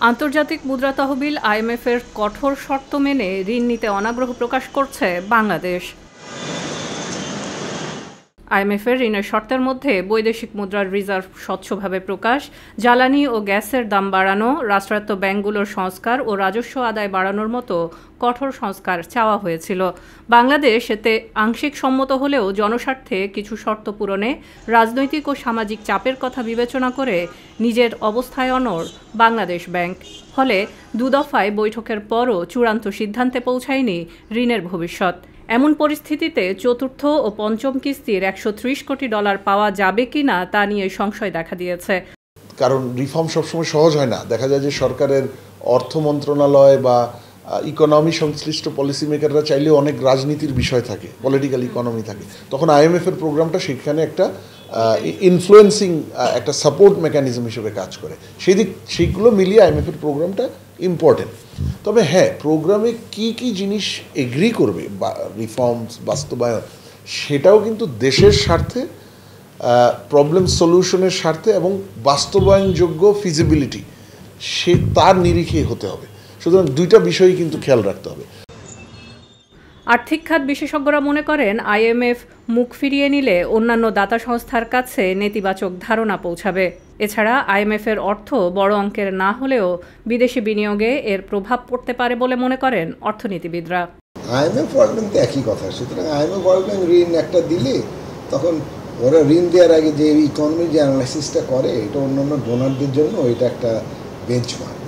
আন্তর্জাতিক মুদ্রা তহবিল আইএমএফের কঠোর শর্ত মেনে ঋণ নিতে অনাগ্রহ প্রকাশ করছে বাংলাদেশ। আইএমএফের ঋণের শর্তের মধ্যে বৈদেশিক মুদ্রার রিজার্ভ স্বচ্ছভাবে প্রকাশ, জ্বালানি ও গ্যাসের দাম বাড়ানো, রাষ্ট্রায়ত্ত ব্যাংকগুলোর সংস্কার ও রাজস্ব আদায় বাড়ানোর মতো কঠোর সংস্কার চাওয়া হয়েছিল। বাংলাদেশ এতে আংশিক সম্মত হলেও জনস্বার্থে কিছু শর্ত পূরণে রাজনৈতিক ও সামাজিক চাপের কথা বিবেচনা করে নিজের অবস্থায় অনড় বাংলাদেশ ব্যাংক। ফলে দুদফায় বৈঠকের পরও চূড়ান্ত সিদ্ধান্তে পৌঁছায়নি ঋণের ভবিষ্যৎ। এমন পরিস্থিতিতে চতুর্থ ও পঞ্চম কিস্তির $130 কোটি পাওয়া যাবে কিনা তা নিয়ে সংশয় দেখা দিয়েছে। কারণ রিফর্ম সবসময় সহজ হয় না। দেখা যায় যে সরকারের অর্থ মন্ত্রণালয় বা ইকোনমি সংশ্লিষ্ট পলিসি মেকাররা চাইলে অনেক রাজনীতির বিষয় থাকে, পলিটিক্যাল ইকোনমি থাকে, তখন আইএমএফের প্রোগ্রামটা সেখানে একটা ইনফ্লুয়েন্সিং একটা সাপোর্ট মেকানিজম হিসেবে কাজ করে। সেইগুলো মিলিয়ে আইএমএফের প্রোগ্রামটা ইম্পর্টেন্ট। তবে হ্যাঁ, প্রোগ্রামে কি কি জিনিস এগ্রি করবে বা রিফর্মস বাস্তবায়ন, সেটাও কিন্তু দেশের স্বার্থে, প্রবলেম সলিউশনের স্বার্থে এবং বাস্তবায়নযোগ্য ফিজিবিলিটি তার নিরিখেই হতে হবে। সুতরাং দুইটা বিষয়ই কিন্তু খেয়াল রাখতে হবে। আর্থিক খাত বিশেষজ্ঞরা মনে করেন আইএমএফ মুখ ফিরিয়ে নিলে অন্যান্য দাতা সংস্থার কাছে নেতিবাচক ধারণা পৌঁছাবে। এছাড়া আইএমএফের অর্থ বড় অঙ্কের না হলেও বিদেশি বিনিয়োগে এর প্রভাব পড়তে পারে বলে মনে করেন অর্থনীতিবিদরা। আইএমএফ ওয়ার্ল্ড ব্যাংক একই কথা। সুতরাং আইএমএফ ওয়ার্ল্ড ব্যাংক ঋণ একটা দিলে তখন ওরা ঋণ দেওয়ার আগে যে ইকোনমির যে অ্যানালাইসিসটা করে, এটা অন্যান্য ডোনারদের জন্য এটা একটা বেঞ্চমার্ক,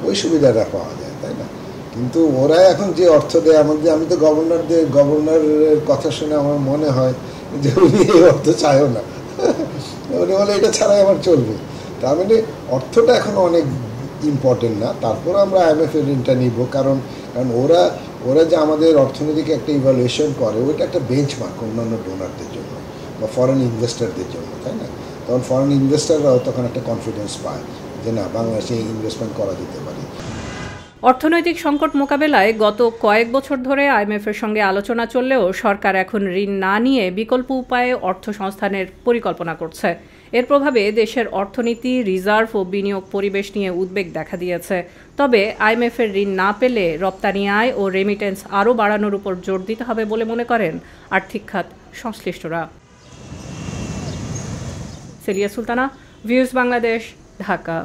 ওই সুবিধাটা পাওয়া যায়, তাই না? কিন্তু ওরা এখন যে অর্থ দেয় আমাদের, আমি তো গভর্নরের কথা শুনে আমার মনে হয় যে উনি এই অর্থ চায়ও না, উনি বলে এটা ছাড়াই আমার চলবে। তার মানে অর্থটা এখন অনেক ইম্পর্টেন্ট না। তারপর আমরা আইএমএফের ঋণটা নিব, কারণ ওরা যে আমাদের অর্থনীতিক একটা ইভ্যালুয়েশন করে, ওইটা একটা বেঞ্চমার্ক অন্যান্য ডোনারদের জন্য বা ফরেন ইনভেস্টারদের জন্য, তাই না? তখন ফরেন ইনভেস্টাররাও তখন একটা কনফিডেন্স পায় যে না, বাংলাদেশে ইনভেস্টমেন্ট করা যেতে পারে। অর্থনৈতিক সংকট মোকাবেলায় গত কয়েক বছর ধরে আইএমএফের সঙ্গে আলোচনা চললেও সরকার এখন ঋণ না নিয়ে বিকল্প উপায়ে অর্থ সংস্থানের পরিকল্পনা করছে। এর প্রভাবে দেশের অর্থনীতি, রিজার্ভ ও বিনিয়োগ পরিবেশ নিয়ে উদ্বেগ দেখা দিয়েছে। তবে আইএমএফের ঋণ না পেলে রপ্তানি আয় ও রেমিটেন্স আরও বাড়ানোর উপর জোর দিতে হবে বলে মনে করেন আর্থিক খাত সংশ্লিষ্টরা। সেলিয়া সুলতানা, ভিউজ বাংলাদেশ, ঢাকা।